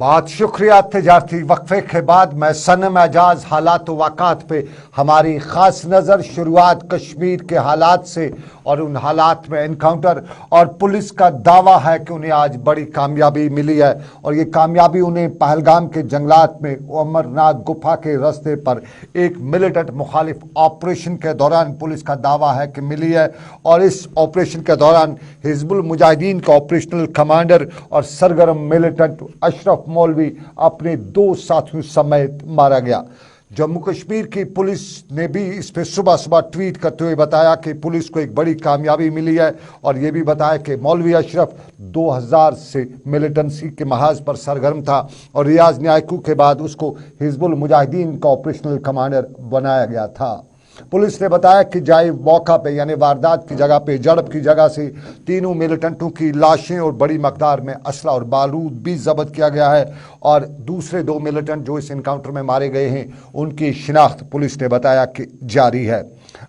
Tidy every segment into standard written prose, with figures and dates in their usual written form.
बहुत शुक्रिया तजारती वक्फे के बाद मैं सनम एजाज हालात वाक़ात पे हमारी ख़ास नज़र शुरुआत कश्मीर के हालात से और उन हालात में एनकाउंटर और पुलिस का दावा है कि उन्हें आज बड़ी कामयाबी मिली है और ये कामयाबी उन्हें पहलगाम के जंगलात में अमरनाथ गुफा के रास्ते पर एक मिलिटेंट मुखालिफ ऑपरेशन के दौरान पुलिस का दावा है कि मिली है। और इस ऑपरेशन के दौरान हिजबुल मुजाहिदीन का ऑपरेशनल कमांडर और सरगर्म मिलिटेंट अशरफ मौलवी अपने 2 साथियों समेत मारा गया। जम्मू कश्मीर की पुलिस ने भी इस पर सुबह सुबह ट्वीट करते हुए बताया कि पुलिस को एक बड़ी कामयाबी मिली है और ये भी बताया कि मौलवी अशरफ 2000 से मिलिटेंसी के महाज पर सरगर्म था और रियाज न्यायकू के बाद उसको हिजबुल मुजाहिदीन का ऑपरेशनल कमांडर बनाया गया था। पुलिस ने बताया कि जाए मौका पे यानी वारदात की जगह पे झड़प की जगह से तीनों मिलिटेंटों की लाशें और बड़ी मकदार में असला और बारूद भी जब्त किया गया है और दूसरे 2 मिलिटेंट जो इस इनकाउंटर में मारे गए हैं उनकी शिनाख्त पुलिस ने बताया कि जारी है।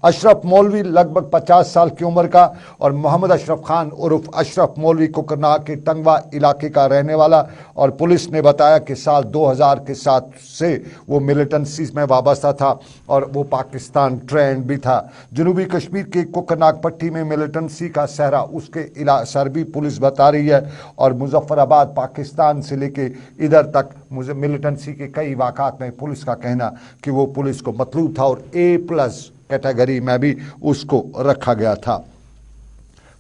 अशरफ मौलवी लगभग 50 साल की उम्र का और मोहम्मद अशरफ खान उर्फ अशरफ मौलवी कोकरनाग के टंगवा इलाके का रहने वाला और पुलिस ने बताया कि साल 2000 के साथ से वो मिलिटेंसी में वाबस्ता था और वो पाकिस्तान ट्रेंड भी था। जनूबी कश्मीर के कोकरनाग पट्टी में मिलिटेंसी का सहरा उसके सरबी पुलिस बता रही है और मुजफ्फराबाद पाकिस्तान से लेके इधर तक मिलिटेंसी के कई वाक़ात में पुलिस का कहना कि वो पुलिस को मतलूब था और A+ कैटेगरी में भी उसको रखा गया था।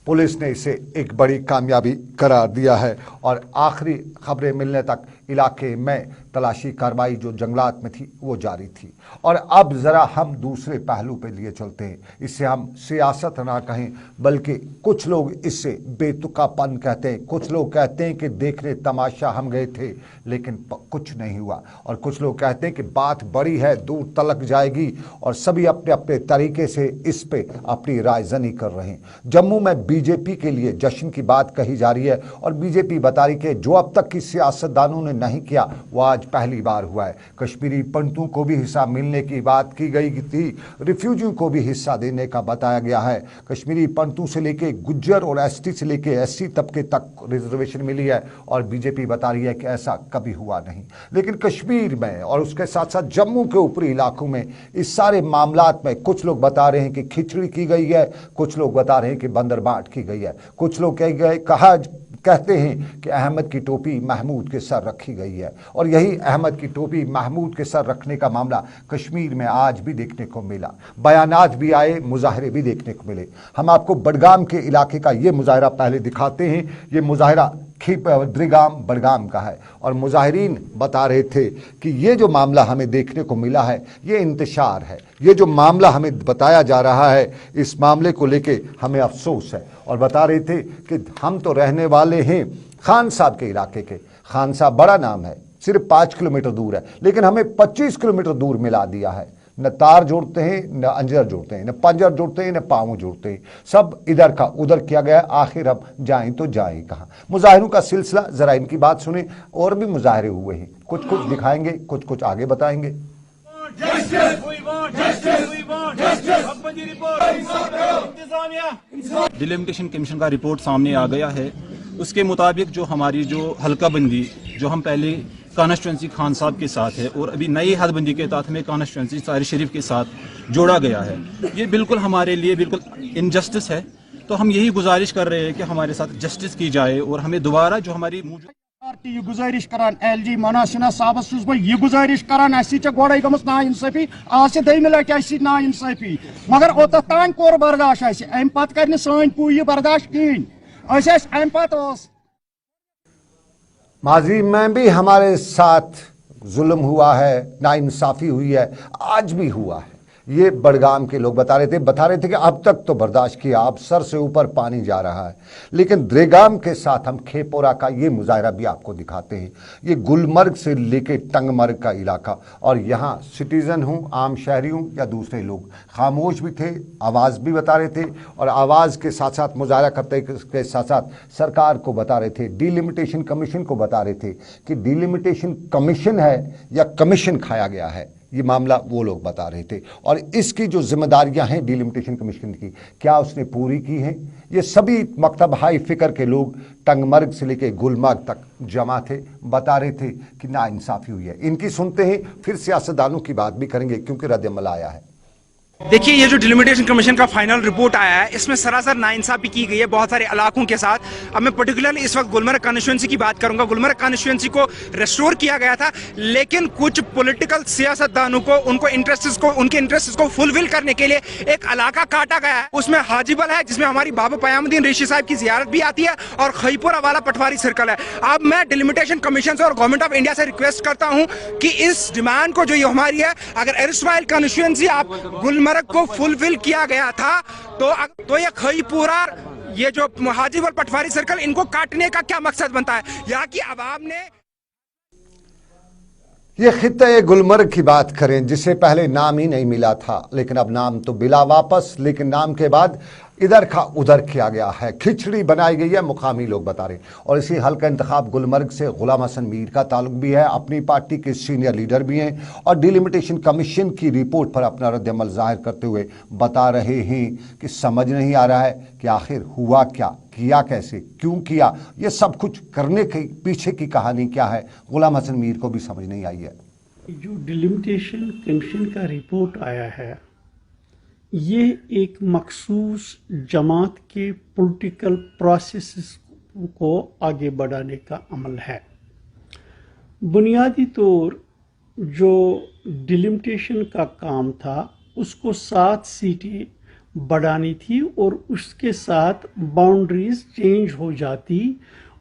पुलिस ने इसे एक बड़ी कामयाबी करार दिया है और आखिरी खबरें मिलने तक इलाके में तलाशी कार्रवाई जो जंगलात में थी वो जारी थी। और अब ज़रा हम दूसरे पहलू पे लिए चलते हैं। इससे हम सियासत ना कहें बल्कि कुछ लोग इससे बेतुकापन कहते हैं, कुछ लोग कहते हैं कि देखने तमाशा हम गए थे लेकिन कुछ नहीं हुआ और कुछ लोग कहते हैं कि बात बड़ी है, दूर तलक जाएगी और सभी अपने अपने तरीके से इस पे अपनी रायजनी कर रहे हैं। जम्मू में बीजेपी के लिए जश्न की बात कही जा रही है और बीजेपी बता रही कि जो अब तक की सियासतदानों ने नहीं किया वो आज पहली बार हुआ है। कश्मीरी पंडितों को भी हिस्सा मिलने की बात की गई थी, रिफ्यूजियों को भी हिस्सा देने का बताया गया है। कश्मीरी पंडितों से लेके गुज्जर और एसटी से लेके SC तबके तक रिजर्वेशन मिली है और बीजेपी बता रही है कि ऐसा कभी हुआ नहीं। लेकिन कश्मीर में और उसके साथ साथ जम्मू के ऊपरी इलाकों में इस सारे मामलात में कुछ लोग बता रहे हैं कि खिचड़ी की गई है, कुछ लोग बता रहे हैं कि बंदरबाट की गई है, कुछ लोग कहते हैं कि अहमद की टोपी महमूद के सर रखी गई है और यही अहमद की टोपी महमूद के सर रखने का मामला कश्मीर में आज भी देखने को मिला। बयानात भी आए, मुजाहरे भी देखने को मिले। हम आपको बडगाम के इलाके का ये मुजाहरा पहले दिखाते हैं। ये मुजाहरा द्रिगाम बडगाम का है और मुजाहिरीन बता रहे थे कि ये जो मामला हमें देखने को मिला है ये इंतशार है, ये जो मामला हमें बताया जा रहा है इस मामले को लेके हमें अफसोस है। और बता रहे थे कि हम तो रहने वाले हैं खान साहब के इलाके के। खान साहब बड़ा नाम है, सिर्फ 5 किलोमीटर दूर है लेकिन हमें 25 किलोमीटर दूर मिला दिया है। न तार जोड़ते हैं, न अंजर जोड़ते हैं, न पंजर जोड़ते हैं, न पाँव जोड़ते हैं, सब इधर का उधर किया गया। आखिर अब जाएं तो जाएं कहाँ। मुजाहिरों का सिलसिला जरा इनकी बात सुने। और भी मुजाहरे हुए हैं, कुछ कुछ दिखाएंगे, कुछ कुछ आगे बताएंगे। डिलिमिटेशन कमीशन का रिपोर्ट सामने आ गया है। उसके मुताबिक जो हमारी जो हल्का बंदी जो हम पहले कॉन्स्टिट्यूंसी खान साहब के साथ है और अभी नई हदबंदी के तहत हमें कॉन्स्टिट्यूंसी तारिक शरीफ के साथ जोड़ा गया है, ये बिल्कुल हमारे लिए बिल्कुल इनजस्टिस है। तो हम यही गुजारिश कर रहे हैं कि हमारे साथ जस्टिस की जाए और हमें दोबारा जो हमारी पार्टी गुजारिश करान LG मनासिना साहबस सुस बह यह गुजारिश करान गोड़े गमस ना इंसाफी आज दम लटि ना इंसाफी मगर ओत तान कोर बर्दाश्त अम पत कर सन पू यह बर्दाश्त कहें अम पत माजी में भी हमारे साथ जुल्म हुआ है, नाइंसाफ़ी हुई है, आज भी हुआ है। ये बडगाम के लोग बता रहे थे कि अब तक तो बर्दाश्त किया, अब सर से ऊपर पानी जा रहा है। लेकिन द्रेगाम के साथ हम खेपोरा का ये मुजाहरा भी आपको दिखाते हैं। ये गुलमर्ग से लेके टंगमर्ग का इलाका और यहाँ सिटीज़न हूँ, आम शहरी हूँ या दूसरे लोग खामोश भी थे, आवाज़ भी बता रहे थे और आवाज़ के साथ साथ मुजाहरा करते के साथ साथ सरकार को बता रहे थे, डिलिमिटेशन कमीशन को बता रहे थे कि डिलिमिटेशन कमीशन है या कमीशन खाया गया है। ये मामला वो लोग बता रहे थे। और इसकी जो जिम्मेदारियां हैं डिलिमिटेशन कमीशन की, क्या उसने पूरी की हैं? ये सभी मकतब हाई फिक्र के लोग टंगमर्ग से लेके गुलमर्ग तक जमा थे, बता रहे थे कि नाइंसाफी हुई है। इनकी सुनते हैं, फिर सियासतदानों की बात भी करेंगे क्योंकि रद्द-ए-अमल आया है। देखिए, ये जो डिलिमिटेशन कमीशन का फाइनल रिपोर्ट आया है, इसमें सरासर नाइंसाफी की गई है बहुत सारे इलाकों के साथ। अब मैं पर्टिकुलरली इस वक्त गुलमर्ग कॉन्स्टिट्यूएंसी की बात करूंगा। गुलमर्ग कॉन्स्टिट्यूएंसी को रेस्टोर किया गया था, लेकिन कुछ पॉलिटिकल सियासतदानों को उनके इंटरेस्ट्स को फुलफिल करने के लिए एक इलाका काटा गया है। उसमें हाजीबल है, जिसमें हमारी बाबा पयामुद्दीन ऋषि साहब की जियारत भी आती है, और खईपुर वाला पटवारी सर्कल है। अब मैं डिलिमिटेशन कमीशन से और गवर्नमेंट ऑफ इंडिया से रिक्वेस्ट करता हूं कि इस डिमांड को जो ये हमारी है, अगर एरस्टाइल कॉन्स्टिट्यूएंसी आप गुलमर्ग को फुलफिल किया गया था, तो ये खईपुरा, ये जो हाजीबल पटवारी सर्कल, इनको काटने का क्या मकसद बनता है? यहाँ की आवाम ने ये खित्ते गुलमर्ग की बात करें, जिसे पहले नाम ही नहीं मिला था, लेकिन अब नाम तो मिला वापस, लेकिन नाम के बाद इधर का उधर किया गया है, खिचड़ी बनाई गई है, मुकामी लोग बता रहे हैं। और इसी हल्का इंतखाब गुलमर्ग से गुलाम हसन मीर का ताल्लुक भी है, अपनी पार्टी के सीनियर लीडर भी हैं, और डिलिमिटेशन कमीशन की रिपोर्ट पर अपना रद्द-ए-अमल जाहिर करते हुए बता रहे हैं कि समझ नहीं आ रहा है कि आखिर हुआ क्या, किया कैसे, क्यों किया, ये सब कुछ करने के पीछे की कहानी क्या है, गुलाम हसन मीर को भी समझ नहीं आई है। जो डिलिमिटेशन कमीशन का रिपोर्ट आया है, ये एक मखसूस जमात के पॉलिटिकल प्रोसेस को आगे बढ़ाने का अमल है। बुनियादी तौर जो डिलिमिटेशन का काम था, उसको 7 सीटें बढ़ानी थी और उसके साथ बाउंड्रीज चेंज हो जाती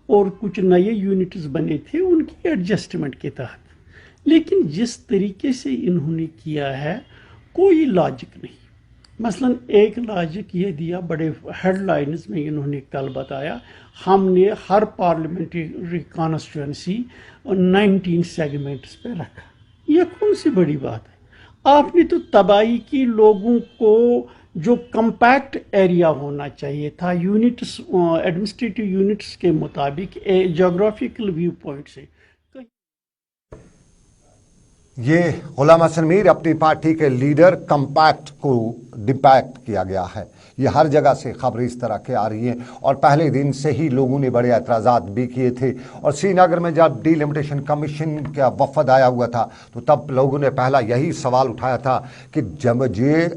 और कुछ नए यूनिट्स बने थे उनकी एडजस्टमेंट के तहत। लेकिन जिस तरीके से इन्होंने किया है, कोई लॉजिक नहीं। मसलन एक लॉजिक ये दिया, बड़े हेडलाइंस में इन्होंने कल बताया, हमने हर पार्लियामेंट्री कॉन्स्टिट्यूएंसी 19 सेगमेंट्स पे रखा। ये कौन सी बड़ी बात है? आपने तो तबाही की, लोगों को जो कम्पैक्ट एरिया होना चाहिए था, यूनिट्स, एडमिनिस्ट्रेटिव यूनिट्स के मुताबिक जोग्राफिकल व्यू पॉइंट से। ये गुलाम हसन मीर अपनी पार्टी के लीडर, कंपैक्ट को डिपैक्ट किया गया है। ये हर जगह से खबरें इस तरह के आ रही हैं, और पहले दिन से ही लोगों ने बड़े एतराज़ात भी किए थे। और श्रीनगर में जब डिलिमिटेशन कमीशन का वफद आया हुआ था, तो तब लोगों ने पहला यही सवाल उठाया था कि जब ये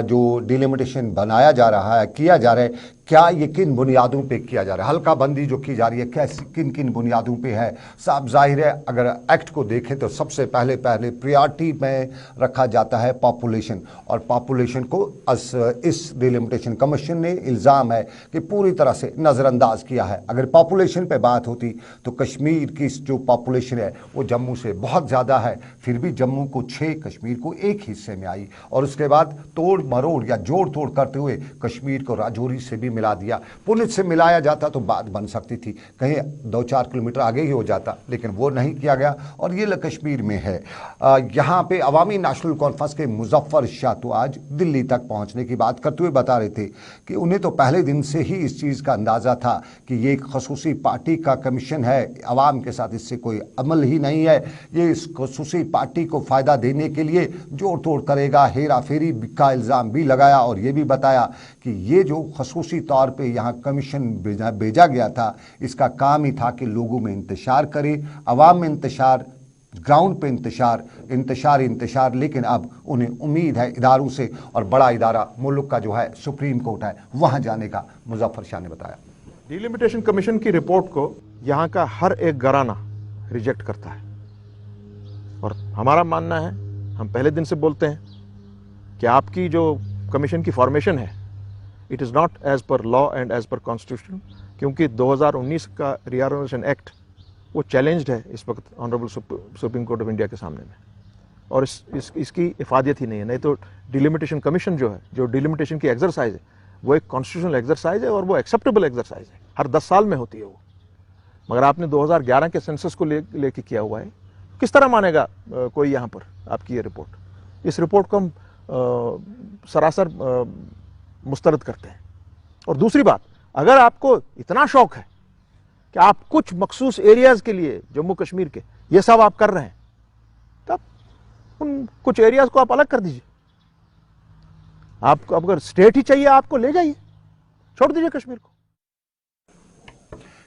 जो डिलिमिटेशन बनाया जा रहा है, किया जा रहा है, क्या ये किन बुनियादों पे किया जा रहा है, हल्का बंदी जो की जा रही है, कैसी किन किन बुनियादों पे है। साफ जाहिर है, अगर एक्ट को देखें तो सबसे पहले प्रायोरिटी में रखा जाता है पॉपुलेशन, और पॉपुलेशन को इस डिलिमिटेशन कमीशन ने इल्ज़ाम है कि पूरी तरह से नज़रअंदाज किया है। अगर पॉपुलेशन पे बात होती तो कश्मीर की जो पॉपुलेशन है वो जम्मू से बहुत ज़्यादा है, फिर भी जम्मू को 6, कश्मीर को 1 हिस्से में आई, और उसके बाद तोड़ मरोड़ या जोड़ तोड़ करते हुए कश्मीर को राजौरी से भी मिला दिया। पुलिस से मिलाया जाता तो बात बन सकती थी, कहीं 2-4 किलोमीटर आगे ही हो जाता, लेकिन वो नहीं किया गया, और ये कश्मीर में है। यहाँ पे अवामी नेशनल कॉन्फ्रेंस के मुजफ्फर शाह तो आज दिल्ली तक पहुँचने की बात करते हुए बता रहे थे कि उन्हें तो पहले दिन से ही इस चीज़ का अंदाज़ा था कि ये एक खसूसी पार्टी का कमीशन है, अवाम के साथ इससे कोई अमल ही नहीं है, ये इस खसूसी पार्टी को फ़ायदा देने के लिए जोड़ तोड़ करेगा, हेरा फेरी का इल्ज़ाम भी लगाया, और ये भी बताया कि ये जो खसूसी तौर पे यहाँ कमीशन भेजा गया था, इसका काम ही था कि लोगों में इंतशार करे, अवाम में इंतशार, ग्राउंड पे इंतशार। लेकिन अब उन्हें उम्मीद है इदारों से, और बड़ा इदारा मुल्क का जो है सुप्रीम कोर्ट है, वहाँ जाने का मुजफ्फर शाह ने बताया। डिलिमिटेशन कमीशन की रिपोर्ट को यहाँ का हर एक घराना रिजेक्ट करता है, और हमारा मानना है, हम पहले दिन से बोलते हैं कि आपकी जो कमीशन की फॉर्मेशन है, it is not as per law and as per constitution, क्योंकि 2019 का रीऑर्गेनाइजेशन एक्ट वो चैलेंज्ड है इस वक्त honourable supreme court of India के सामने में, और इसकी इफादियत ही नहीं है। नहीं तो डिलिमिटेशन कमीशन जो है, जो डिलिमिटेशन की एक्सरसाइज है, वो एक कॉन्स्टिट्यूशनल एक्सरसाइज है, और वो एक्सेप्टेबल एक्सरसाइज है, हर 10 साल में होती है वो। मगर आपने 2011 के सेंसस को लेके किया हुआ है, किस तरह मानेगा कोई यहाँ पर आपकी ये रिपोर्ट? इस रिपोर्ट को हम सरासर मुस्तरद करते हैं। और दूसरी बात, अगर आपको इतना शौक है कि आप कुछ मखसूस एरियाज के लिए, जम्मू कश्मीर के, ये सब आप कर रहे हैं, तब ان کچھ ایریاز کو آپ الگ کر دیجیے. آپ کو اگر اسٹیٹ ہی چاہیے آپ کو لے جائیے, چھوڑ دیجیے کشمیر کو.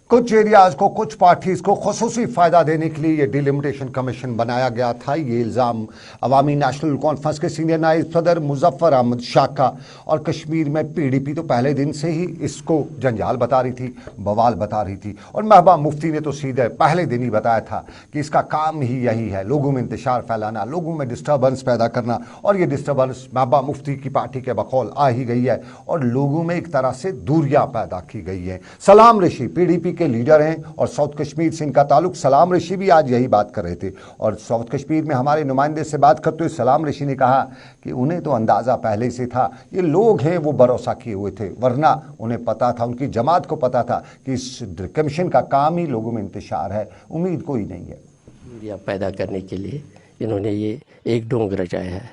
کچھ ایریاز کو, کچھ پارٹیز کو خصوصی فائدہ دینے کے لیے یہ ڈیلیمیٹیشن کمیشن بنایا گیا تھا. یہ الزام عوامی نیشنل کانفرنس کے سینئر نائب صدر مظفر احمد شاہ کا. اور کشمیر میں پی ڈی پی تو پہلے دن سے ہی اس کو جنجال بتا رہی تھی, بوال بتا رہی تھی. اور محبوبہ مفتی نے تو سیدھے پہلے دن ہی بتایا تھا کہ اس کا کام ہی یہی ہے, لوگوں میں انتشار پھیلانا, لوگوں میں ڈسٹربنس پیدا کرنا. اور یہ ڈسٹربنس محبوبہ مفتی کی پارٹی کے بقول آ ہی گئی ہے اور لوگوں میں ایک طرح سے دوریاں پیدا کی گئی ہیں. سلام رشی پی ڈی پی کے لیڈر ہیں اور ساؤتھ کشمیر سے ان کا تعلق. سلام رشی بھی آج یہی بات کر رہے تھے اور ساؤتھ کشمیر میں ہمارے نمائندے سے بات کرتے ہوئے سلام رشی نے کہا کہ انہیں تو اندازہ پہلے سے تھا, یہ لوگ ہیں وہ بھروسہ کیے ہوئے تھے, ورنہ انہیں پتا تھا, ان کی جماعت کو پتا تھا کہ اس کمیشن کا کام ہی لوگوں میں انتشار ہے, امید کوئی نہیں ہے. میڈیا پیدا کرنے کے لیے انہوں نے یہ ایک ڈھونگ رچایا ہے.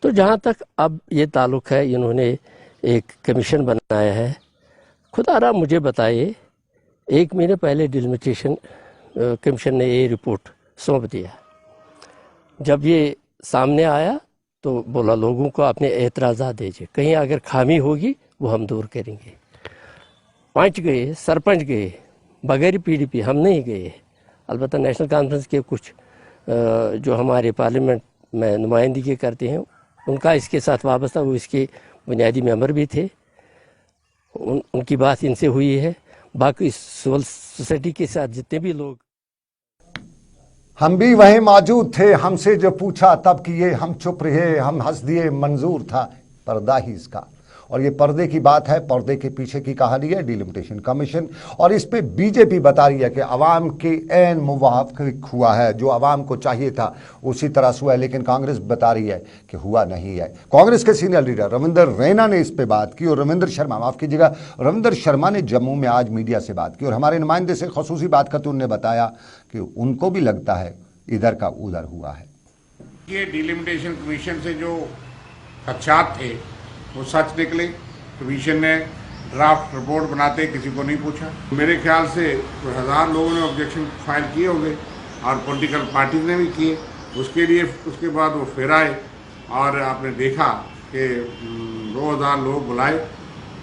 تو جہاں تک اب یہ تعلق ہے, انہوں نے ایک کمیشن بنایا ہے. خدا را مجھے بتائیے, ایک مہینے پہلے ڈیلیمیٹیشن کمیشن نے یہ رپورٹ سونپ دیا. جب یہ سامنے آیا تو بولا لوگوں کو اپنے اعتراضات دیجیے, کہیں اگر خامی ہوگی وہ ہم دور کریں گے. پنچ گئے, سرپنچ گئے, بغیر پی ڈی پی ہم نہیں گئے. البتہ نیشنل کانفرنس کے کچھ جو ہمارے پارلیمنٹ میں نمائندگی کرتے ہیں ان کا اس کے ساتھ وابستہ, وہ اس کے بنیادی ممبر بھی تھے, ان کی بات ان سے ہوئی ہے. باقی سول سوسائٹی کے ساتھ جتنے بھی لوگ, ہم بھی وہیں موجود تھے, ہم سے جو پوچھا تب کیے, ہم چپ رہے, ہم ہنس دیے, منظور تھا پردہ ہی اس کا. اور یہ پردے کی بات ہے, پردے کے پیچھے کی کہانی ہے ڈیلیمیٹیشن کمیشن. اور اس پہ بی جے پی بتا رہی ہے کہ عوام کے عین موافق ہوا ہے, جو عوام کو چاہیے تھا اسی طرح سے ہوا ہے. لیکن کانگریس بتا رہی ہے کہ ہوا نہیں ہے. کانگریس کے سینئر لیڈر روندر رینا نے اس پہ بات کی, اور روندر شرما, معاف کیجیے گا, روندر شرما نے جموں میں آج میڈیا سے بات کی اور ہمارے نمائندے سے خصوصی بات کرتے انہوں نے بتایا کہ ان کو بھی لگتا ہے ادھر کا ادھر ہوا ہے. یہ ڈیلیمیٹیشن کمیشن سے جو خدشات تھے وہ سچ نکلے. کمیشن نے ڈرافٹ رپورٹ بناتے کسی کو نہیں پوچھا. میرے خیال سے 1000 لوگوں نے آبجیکشن فائل کیے ہوں گے اور پولیٹیکل پارٹیز نے بھی کیے. اس کے لیے اس کے بعد وہ پھر آئے اور آپ نے دیکھا کہ 2000 لوگ بلائے,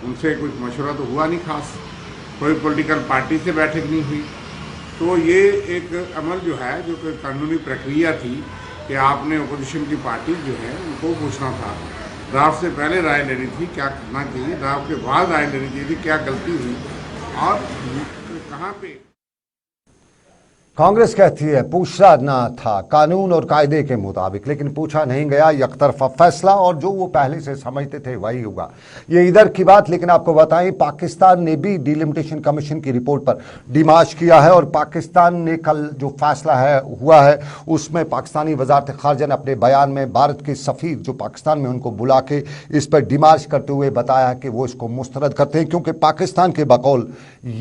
ان سے کچھ مشورہ تو ہوا نہیں خاص, کوئی پولیٹیکل پارٹی سے بیٹھک نہیں ہوئی. تو یہ ایک عمل جو ہے, جو کہ قانونی پرکریا تھی کہ آپ نے اپوزیشن کی پارٹی جو ہے ان کو پوچھنا تھا. ڈرافٹ سے پہلے رائے لینی تھی کیا کرنا چاہیے, ڈرافٹ کے بعد رائے لینی چاہیے تھی کیا غلطی ہوئی اور کہاں پہ. کانگریس کہتی ہے پوچھنا نہ تھا قانون اور قاعدے کے مطابق, لیکن پوچھا نہیں گیا, یک طرفہ فیصلہ, اور جو وہ پہلے سے سمجھتے تھے وہی ہوگا. یہ ادھر کی بات. لیکن آپ کو بتائیں پاکستان نے بھی ڈیلیمیٹیشن کمیشن کی رپورٹ پر ڈیمارچ کیا ہے, اور پاکستان نے کل جو فیصلہ ہوا ہے اس میں پاکستانی وزارت خارجہ نے اپنے بیان میں بھارت کے سفیر جو پاکستان میں ان کو بلا کے اس پر ڈیمارچ کرتے ہوئے بتایا کہ وہ اس کو مسترد کرتے ہیں, کیونکہ پاکستان کے بقول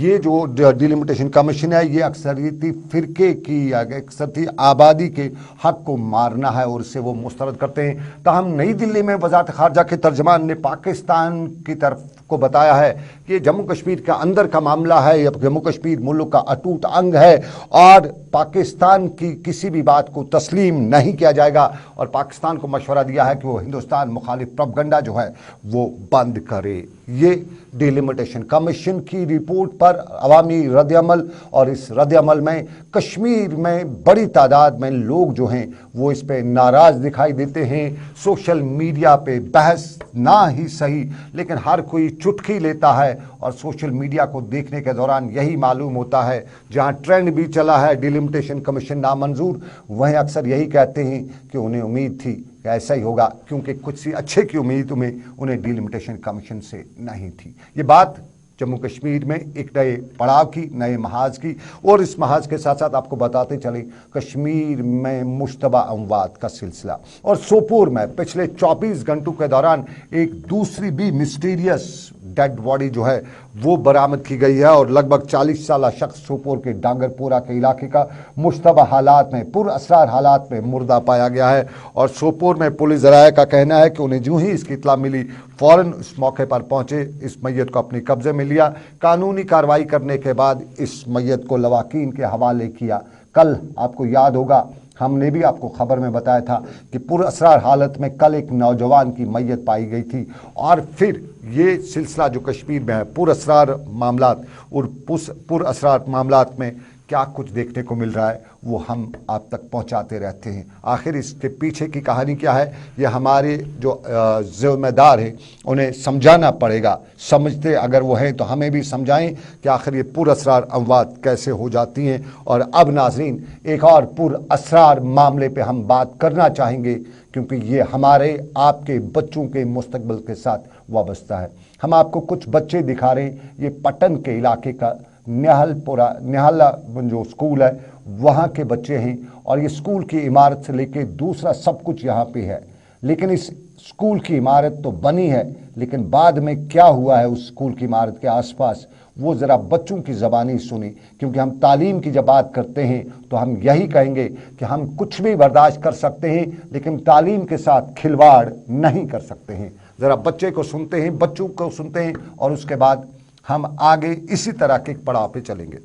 یہ جو ڈیلیمیٹیشن کمیشن ہے یہ اکثریتی فرقے کی اکثریتی آبادی کے حق کو مارنا ہے اور اس سے وہ مسترد کرتے ہیں. تاہم نئی دلی میں وزارت خارجہ کے ترجمان نے پاکستان کی طرف کو بتایا ہے کہ جموں کشمیر کا اندر کا معاملہ ہے, جموں کشمیر ملک کا اٹوٹ انگ ہے اور پاکستان کی کسی بھی بات کو تسلیم نہیں کیا جائے گا, اور پاکستان کو مشورہ دیا ہے کہ وہ ہندوستان مخالف پروپیگنڈا جو ہے وہ بند کرے. یہ ڈیلیمیٹیشن کمیشن کی رپورٹ پر عوامی رد عمل, اور اس رد عمل میں کشمیر میں بڑی تعداد میں لوگ جو ہیں وہ اس پہ ناراض دکھائی دیتے ہیں. سوشل میڈیا پہ بحث نہ ہی صحیح لیکن ہر کوئی چٹکی لیتا ہے, اور سوشل میڈیا کو دیکھنے کے دوران یہی معلوم ہوتا ہے جہاں ٹرینڈ بھی چلا ہے ڈیلیمیٹیشن کمیشن نامنظور, وہیں اکثر یہی کہتے ہیں کہ انہیں امید تھی کہ ایسا ہی ہوگا, کیونکہ کچھ سی اچھے کی امید انہیں ڈیلیمیٹیشن کمیشن سے نہیں تھی. یہ بات جموں کشمیر میں ایک نئے پڑاؤ کی, نئے محاذ کی, اور اس محاذ کے ساتھ ساتھ آپ کو بتاتے چلیں کشمیر میں مشتبہ اموات کا سلسلہ, اور سوپور میں پچھلے 24 گھنٹوں کے دوران ایک دوسری بھی مسٹیریس ڈیڈ باڈی جو ہے وہ برآمد کی گئی ہے, اور لگ بھگ 40 سالہ شخص سوپور کے ڈانگر پورہ کے علاقے کا مشتبہ حالات میں پر اسرار حالات میں مردہ پایا گیا ہے. اور سوپور میں پولیس ذرائع کا کہنا ہے کہ انہیں جو ہی اس کی اطلاع ملی فوراً اس موقع پر پہنچے, اس میت کو اپنے قبضے میں لیا, قانونی کارروائی کرنے کے بعد اس میت کو لواحقین کے حوالے کیا. کل آپ کو یاد ہوگا हमने भी आपको खबर में बताया था कि पुरअसरार हालत में कल एक नौजवान की मैयत पाई गई थी। और फिर ये सिलसिला जो कश्मीर में है, पुरअसरार मामलात और पुरअसरार मामलात में क्या कुछ देखने को मिल रहा है वो हम आप तक पहुंचाते रहते हैं। आखिर इसके पीछे की कहानी क्या है, ये हमारे जो ज़िम्मेदार हैं उन्हें समझाना पड़ेगा। समझते अगर वो हैं तो हमें भी समझाएं कि आखिर ये पुरअसरार अमवात कैसे हो जाती हैं। और अब नाजरीन एक और पुरअसरार मामले पे हम बात करना चाहेंगे, क्योंकि ये हमारे आपके बच्चों के मुस्तकबिल के साथ वाबस्ता है। हम आपको कुछ बच्चे दिखा रहे हैं, ये पटन के इलाके का निहाला जो स्कूल है वहाँ के बच्चे हैं। और ये स्कूल की इमारत से लेके दूसरा सब कुछ यहाँ पे है। लेकिन इस स्कूल की इमारत तो बनी है, लेकिन बाद में क्या हुआ है उस स्कूल की इमारत के आसपास वो ज़रा बच्चों की ज़बानी सुनी। क्योंकि हम तालीम की जब बात करते हैं तो हम यही कहेंगे कि हम कुछ भी बर्दाश्त कर सकते हैं, लेकिन तालीम के साथ खिलवाड़ नहीं कर सकते हैं। ज़रा बच्चे को सुनते हैं, बच्चों को सुनते हैं, और उसके बाद हम आगे इसी तरह के पड़ाव पे चलेंगे।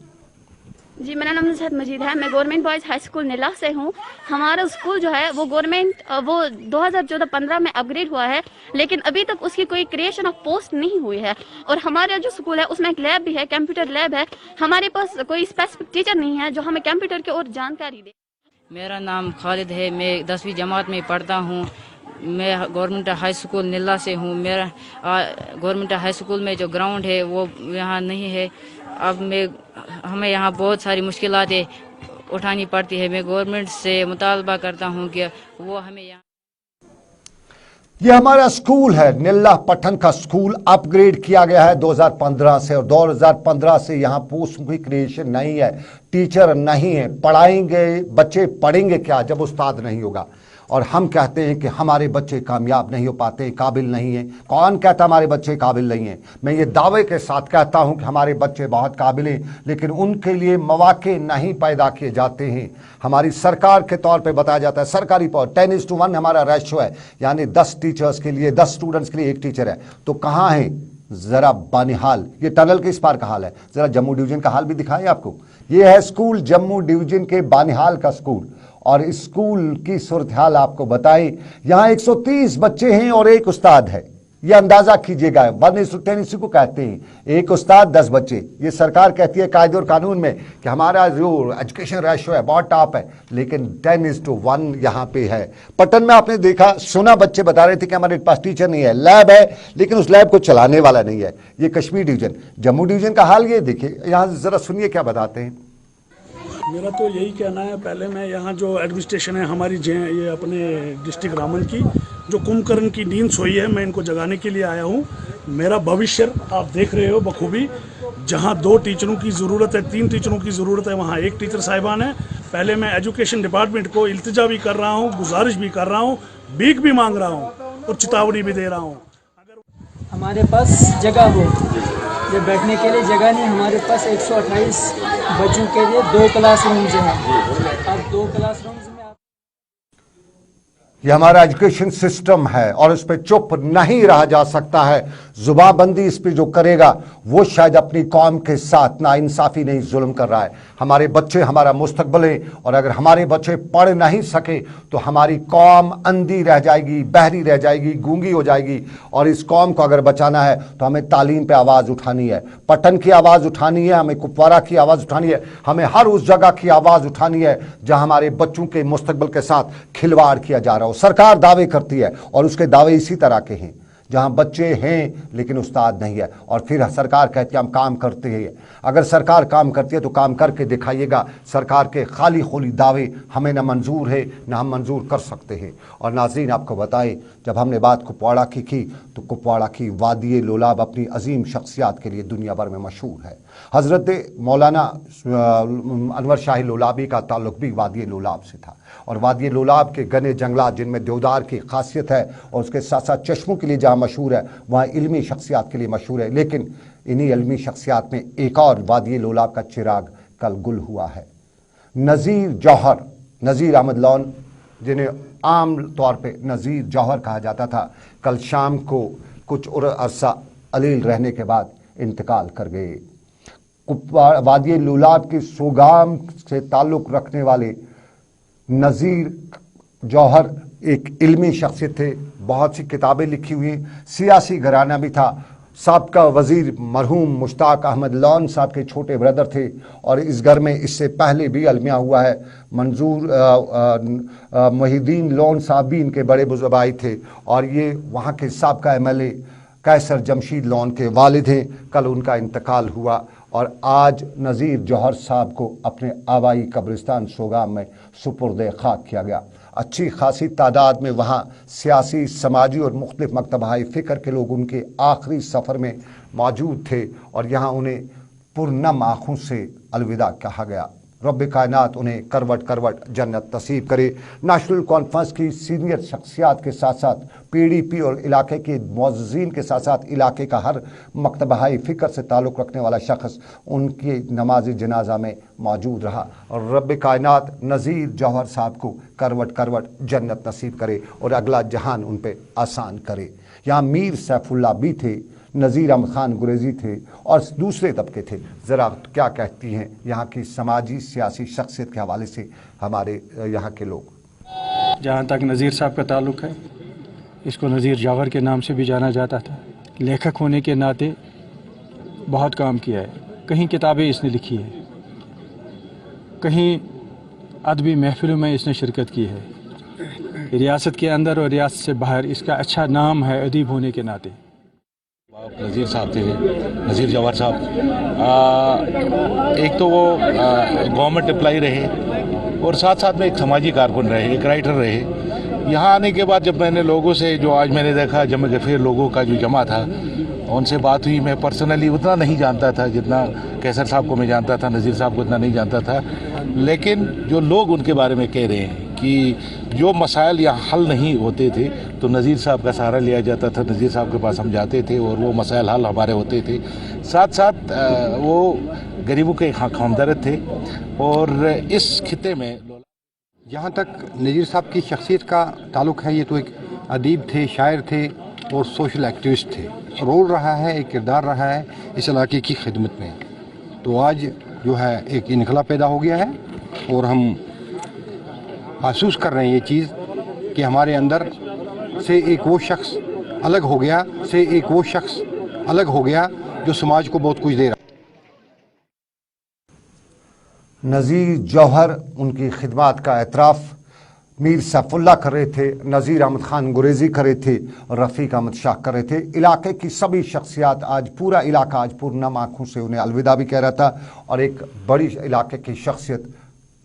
जी, मेरा नाम नुसरत मजीद है। मैं गवर्नमेंट बॉयज़ हाई स्कूल नीला से हूँ। हमारा स्कूल जो है वो गवर्नमेंट वो 2014-15 में अपग्रेड हुआ है, लेकिन अभी तक उसकी कोई क्रिएशन ऑफ पोस्ट नहीं हुई है। और हमारा जो स्कूल है उसमें एक लैब भी है, कंप्यूटर लैब है। हमारे पास कोई स्पेसिफिक टीचर नहीं है जो हमें कंप्यूटर की और जानकारी दे। मेरा नाम खालिद है, मैं 10वीं जमात में पढ़ता हूँ। मैं गवर्नमेंट हाई स्कूल नीला से हूँ। मेरा गवर्नमेंट हाई स्कूल में जो ग्राउंड है वो यहाँ नहीं है। अब हमें यहाँ बहुत सारी मुश्किलातें उठानी पड़ती है। मैं गवर्नमेंट से मुतालबा करता हूँ कि वो हमें यहाँ। ये हमारा स्कूल है, निल्ला पठन का स्कूल अपग्रेड किया गया है 2015 से, और 2015 से यहाँ पोस्ट की क्रिएशन नहीं है, टीचर नहीं है। पढ़ाएंगे बच्चे, पढ़ेंगे क्या जब उस्ताद नहीं होगा। और हम कहते हैं कि हमारे बच्चे कामयाब नहीं हो पाते, काबिल नहीं हैं। कौन कहता हमारे बच्चे काबिल नहीं हैं? मैं ये दावे के साथ कहता हूं कि हमारे बच्चे बहुत काबिल हैं, लेकिन उनके लिए मौके नहीं पैदा किए जाते हैं। हमारी सरकार के तौर पे बताया जाता है सरकारी पावर 10:1 हमारा रेशो है, यानी 10 टीचर्स के लिए 10 स्टूडेंट्स के लिए 1 टीचर है। तो कहाँ है ज़रा बानिहाल, ये टनल के इस पार का हाल है। ज़रा जम्मू डिवीज़न का हाल भी दिखाएं आपको। ये है स्कूल जम्मू डिवीज़न के बानिहाल का स्कूल, और इस स्कूल की सूरत हाल आपको बताएं। यहाँ 130 बच्चे हैं और 1 उस्ताद है। ये अंदाज़ा कीजिएगा, 1:10 इसी को कहते हैं, 1 उस्ताद 10 बच्चे। ये सरकार कहती है कायदे और कानून में कि हमारा जो एजुकेशन रेशो है बहुत टॉप है, लेकिन 10:1 यहाँ पे है। पटन में आपने देखा सुना, बच्चे बता रहे थे कि हमारे पास टीचर नहीं है, लैब है लेकिन उस लैब को चलाने वाला नहीं है। ये कश्मीर डिवीज़न, जम्मू डिवीज़न का हाल ये देखिए। यहाँ ज़रा सुनिए क्या बताते हैं। मेरा तो यही कहना है, पहले मैं यहाँ जो एडमिनिस्ट्रेशन है हमारी ये अपने डिस्ट्रिक्ट रामन की जो कुंभकर्ण की नींद सोई है, मैं इनको जगाने के लिए आया हूँ। मेरा भविष्य आप देख रहे हो बखूबी। जहाँ 2 टीचरों की ज़रूरत है, 3 टीचरों की ज़रूरत है, वहाँ 1 टीचर साहिबान है। पहले मैं एजुकेशन डिपार्टमेंट को इल्तिजा भी कर रहा हूँ, गुजारिश भी कर रहा हूँ, भीख भी मांग रहा हूँ और चेतावनी भी दे रहा हूँ। हमारे पास जगह हो, ये बैठने के लिए जगह नहीं। हमारे पास 128 बच्चों के लिए 2 क्लासरूम्स हैं। अब 2 क्लासरूम्स में ये हमारा एजुकेशन सिस्टम है और इस पर चुप नहीं रहा जा सकता है। जुबाबंदी इस पर जो करेगा वो शायद अपनी कौम के साथ नाइंसाफ़ी नहीं, जुल्म कर रहा है। हमारे बच्चे हमारा मुस्तकबिल है, और अगर हमारे बच्चे पढ़ नहीं सके तो हमारी कौम अंधी रह जाएगी, बहरी रह जाएगी, गूंगी हो जाएगी। और इस कौम को अगर बचाना है तो हमें तालीम पे आवाज़ उठानी है, पटन की आवाज़ उठानी है, हमें कुपवारा की आवाज़ उठानी है, हमें हर उस जगह की आवाज़ उठानी है जहाँ हमारे बच्चों के मुस्तकबिल के साथ खिलवाड़ किया जा रहा हो। सरकार दावे करती है और उसके दावे इसी तरह के हैं, जहां बच्चे हैं लेकिन उस्ताद नहीं है, और फिर सरकार कहती है हम काम करते हैं। अगर सरकार काम करती है तो काम करके दिखाइएगा। सरकार के खाली खोली दावे हमें न मंजूर है, न हम मंजूर कर सकते हैं। और नाज़रीन आपको बताएं, जब हमने बात कुपवाड़ा की तो कुपवाड़ा की वादी लोलाब अपनी अजीम शख्सियात के लिए दुनिया भर में मशहूर है। हज़रत मौलाना अनवर शाही लोलाबी का ताल्लुक भी वादी लोलाब से था, और वादी लोलाब के घने जंगलात जिनमें देवदार की खासियत है और उसके साथ साथ चश्मों के लिए जहाँ मशहूर है, वहाँ इल्मी शख्सियात के लिए मशहूर है। लेकिन इन्हीं इल्मी शख्सियात में एक और वादी लोलाब का चिराग कल गुल हुआ है। नज़ीर जौहर, नज़ीर अहमद लॉन, जिन्हें आम तौर पे नज़ीर जौहर कहा जाता था, कल शाम को कुछ अरसा अलील रहने के बाद इंतकाल कर गए। वादी लोलाब के सोगाम से ताल्लुक़ रखने वाले नज़ीर जौहर एक इल्मी शख्सियत थे, बहुत सी किताबें लिखी हुई हैं, सियासी घराना भी था। साबका वज़ीर मरहूम मुश्ताक अहमद लॉन साहब के छोटे ब्रदर थे और इस घर में इससे पहले भी अलमिया हुआ है। मंजूर मोहिद्दीन लॉन साहब भी इनके बड़े बुजुर्ग भाई थे और ये वहाँ के साबका MLA कैसर जमशीद लॉन के वालिद हैं। कल उनका इंतकाल हुआ और आज नज़ीर जौहर साहब को अपने आबाई कब्रिस्तान सोगाम में सुपुर्द खाक किया गया। अच्छी खासी तादाद में वहाँ सियासी, समाजी और मुख्तलिफ मकतबाए फ़िक्र के लोग उनके आखिरी सफ़र में मौजूद थे और यहाँ उन्हें पुरनम आँखों से अलविदा कहा गया। रब कायनात उन्हें करवट करवट जन्नत नसीब करे। नेशनल कॉन्फ्रेंस की सीनियर शख्सियात के साथ साथ PDP और इलाके के मुअज़्ज़िज़ीन के साथ साथ इलाके का हर मकतबाए फ़िक्र से ताल्लुक़ रखने वाला शख्स उनकी नमाज जनाजा में मौजूद रहा और रब कायनात नज़ीर जौहर साहब को करवट करवट जन्नत नसीब करे और अगला जहान उन पर आसान करे। यहाँ मीर सैफुल्लाह भी थे, नज़ीर अहमद खान गुरेज़ी थे और दूसरे तबके थे। ज़रा क्या कहती हैं यहाँ की समाजी सियासी शख्सियत के हवाले से हमारे यहाँ के लोग। जहाँ तक नज़ीर साहब का ताल्लुक़ है, इसको नज़ीर जौहर के नाम से भी जाना जाता था। लेखक होने के नाते बहुत काम किया है, कहीं किताबें इसने लिखी है, कहीं अदबी महफिलों में इसने शिरकत की है। रियासत के अंदर और रियासत से बाहर इसका अच्छा नाम है अदीब होने के नाते। नज़ीर साहब थे, नज़ीर जौहर साहब, एक तो वो गवर्नमेंट एम्प्लॉई रहे और साथ साथ में एक समाजी कारकुन रहे, एक राइटर रहे। यहाँ आने के बाद जब मैंने लोगों से, जो आज मैंने देखा जमा गफीर लोगों का जो जमा था, उनसे बात हुई। मैं पर्सनली उतना नहीं जानता था जितना कैसर साहब को मैं जानता था, नज़ीर साहब को इतना नहीं जानता था, लेकिन जो लोग उनके बारे में कह रहे हैं कि जो मसाइल यहाँ हल नहीं होते थे तो नज़ीर साहब का सहारा लिया जाता था, नज़ीर साहब के पास हम जाते थे और वो मसाइल हल हमारे होते थे। साथ साथ वो गरीबों के खामदर्द थे और इस खिते में जहाँ तक नज़ीर साहब की शख्सियत का ताल्लुक़ है, ये तो एक अदीब थे, शायर थे और सोशल एक्टिविस्ट थे। रोल रहा है, एक किरदार रहा है इस इलाके की खिदमत में। तो आज जो है एक इनकलाब पैदा हो गया है और हम महसूस कर रहे हैं ये चीज़ कि हमारे अंदर से एक वो शख्स अलग हो गया जो समाज को बहुत कुछ दे रहा। नज़ीर जौहर उनकी खिदमत का एतराफ़ मीर सैफुल्लाह कर रहे थे, नज़ीर अहमद खान गुरेज़ी कर रहे थे, रफ़ीक अहमद शाह कर रहे थे। इलाके की सभी शख्सियात, आज पूरा इलाका आज पूर्णम आँखों से उन्हें अलविदा भी कह रहा था और एक बड़ी इलाके की शख्सियत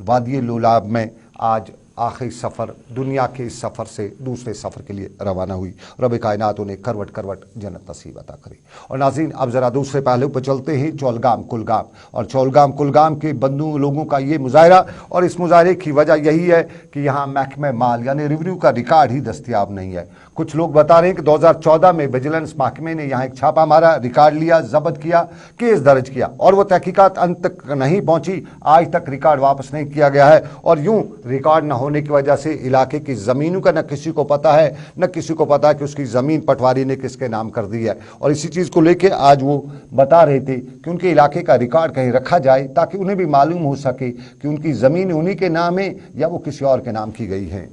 वादी लोलाब में आज आखिरी सफ़र, दुनिया के इस सफ़र से दूसरे सफ़र के लिए रवाना हुई। रब कायनात उन्हें करवट करवट जन्नत नसीब अता करे। और नाज़रीन, अब ज़रा दूसरे पहलू पर चलते हैं, चौलगाम कुलगाम। और चौलगाम कुलगाम के बंदू लोगों का ये मुजाहरा, और इस मुजाहरे की वजह यही है कि यहाँ महकमे माल यानी रेवेन्यू का रिकॉर्ड ही दस्तियाब नहीं है। कुछ लोग बता रहे हैं कि 2014 में विजिलेंस महकमे ने यहाँ एक छापा मारा, रिकॉर्ड लिया, जब्त किया, केस दर्ज किया और वो तहकीकात अंत तक नहीं पहुँची। आज तक रिकॉर्ड वापस नहीं किया गया है और यूँ रिकॉर्ड न होने की वजह से इलाके की ज़मीनों का न किसी को पता है, न किसी को पता है कि उसकी ज़मीन पटवारी ने किसके नाम कर दी है। और इसी चीज़ को लेके आज वो बता रहे थे कि उनके इलाके का रिकॉर्ड कहीं रखा जाए ताकि उन्हें भी मालूम हो सके कि उनकी ज़मीन उन्हीं के नाम है या वो किसी और के नाम की गई है।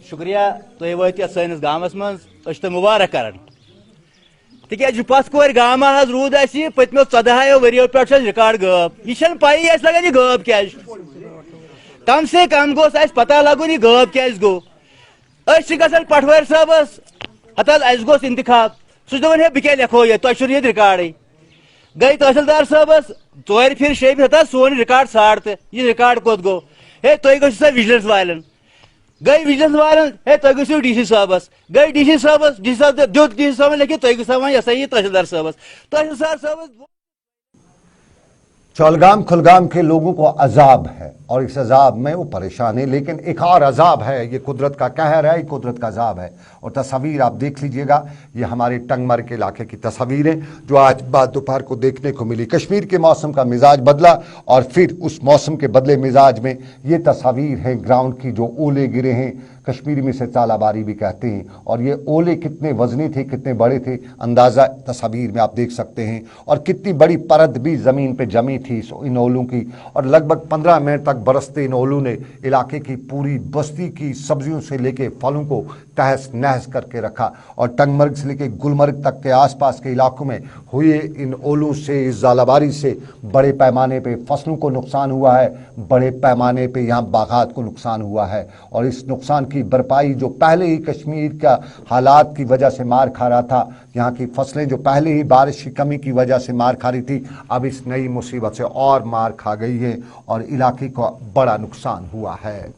शुक्रिया तुम वत सैनिस गामस मज मुबारक कर तिक पथ कोर गामा रूद पत्मो 14 वरियो पे रिकॉर्ड गब यह पाई लगन यह गब क्या कम से कम गोस पता लगुन यह गब क्या गो गन पटवारी साहबस हत गोस इंतखाब सह दपान बह क्या लिखो ये तुम ये रिकॉर्ड गई तहसीलदार साहबस 4 फिर 6 फिर सोन रिकॉर्ड साड़ तो यह रिकॉर्ड कोत गो हे तुम गो विजिलेंस वालन गई विजिलेंस वालन हे तुम गो DC साहबस गई DC साहबस DC साहब दुत DC साहब लिखित तुम गो ये सही तहसीलदार साहबस तहसीलदार साहबस। चौलगाम खुलगाम के लोगों को अजाब है और इस अजाब में वो परेशान है, लेकिन एक और अजाब है, ये कुदरत का कहर है, कुदरत का अजाब है। और तस्वीर आप देख लीजिएगा, ये हमारे टंगमर के इलाके की तस्वीरें जो आज बाद दोपहर को देखने को मिली। कश्मीर के मौसम का मिजाज बदला और फिर उस मौसम के बदले मिजाज में ये तस्वीर है ग्राउंड की, जो ओले गिरे हैं, कश्मीरी में इसे चालाबारी भी कहते हैं। और ये ओले कितने वजनी थे, कितने बड़े थे, अंदाज़ा तस्वीर में आप देख सकते हैं। और कितनी बड़ी परत भी ज़मीन पे जमी थी इन ओलों की, और लगभग 15 मिनट तक बरसते इन ओलों ने इलाके की पूरी बस्ती की सब्जियों से लेके फलों को तहस नहस करके रखा। और टंगमर्ग से लेके गुलमर्ग तक के आसपास के इलाकों में हुए इन ओलों से, इस ज़ालाबारी से बड़े पैमाने पे फसलों को नुकसान हुआ है, बड़े पैमाने पे यहाँ बागात को नुकसान हुआ है। और इस नुकसान की भरपाई जो पहले ही कश्मीर का हालात की वजह से मार खा रहा था, यहाँ की फसलें जो पहले ही बारिश की कमी की वजह से मार खा रही थी, अब इस नई मुसीबत से और मार खा गई है और इलाके को बड़ा नुकसान हुआ है।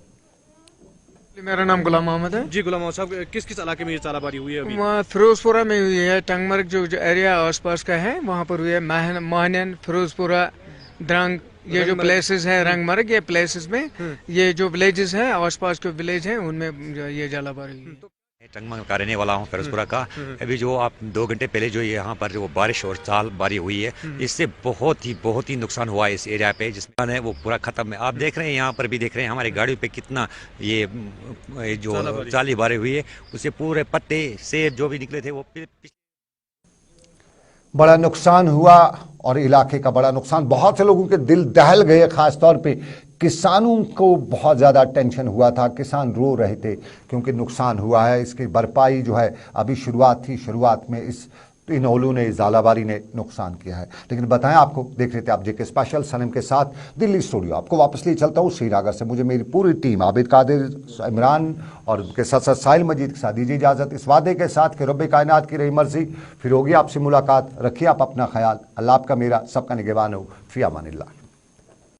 मेरा नाम गुलाम मोहम्मद है जी। गुलाम मोहम्मद साहब, किस किस इलाके में ये चालाबारी हुई है अभी? वहाँ फिरोजपुरा में हुई है, टंगमर्ग जो एरिया आसपास का है वहाँ पर हुई है, माहनन, फिरोजपुरा, द्रंग, ये जो प्लेसेस हैं, रंगमर्ग, ये प्लेसेस में ये जो विलेजेस हैं, आसपास के विलेज हैं, उनमें ये जालाबारी हुई। टंगमर्ग का रहने वाला हूँ, फिरोजपुरा का। अभी जो आप 2 घंटे पहले जो यहाँ पर जो बारिश और चालबारी हुई है, इससे बहुत ही नुकसान हुआ है इस एरिया पे, जिसमें है वो पूरा खत्म है। आप देख रहे हैं, यहाँ पर भी देख रहे हैं हमारी गाड़ियों पे कितना ये जो चाली बारी हुई है, उससे पूरे पत्ते से जो भी निकले थे वो बड़ा नुकसान हुआ। और इलाके का बड़ा नुकसान, बहुत से लोगों के दिल दहल गए, खास तौर पे किसानों को बहुत ज़्यादा टेंशन हुआ था, किसान रो रहे थे क्योंकि नुकसान हुआ है। इसकी भरपाई जो है अभी शुरुआत थी, शुरुआत में इन ओलों ने, ज़ालाबारी ने नुकसान किया है। लेकिन बताएं, आपको देख रहे थे आप जेके स्पेशल सनम के साथ दिल्ली स्टूडियो। आपको वापस लिए चलता हूँ श्रीनगर से। मुझे मेरी पूरी टीम आबिद कादिर, इमरान और उनके साथ साथ साहिल मजीद के साथ दीजिए इजाज़त, इस वादे के साथ कि रब्बे कायनात की रही मर्जी फिर होगी आपसे मुलाकात। रखिए आप अपना ख्याल। अल्लाह आपका मेरा सबका निगहबान हो। फ़ी अमानिल्लाह।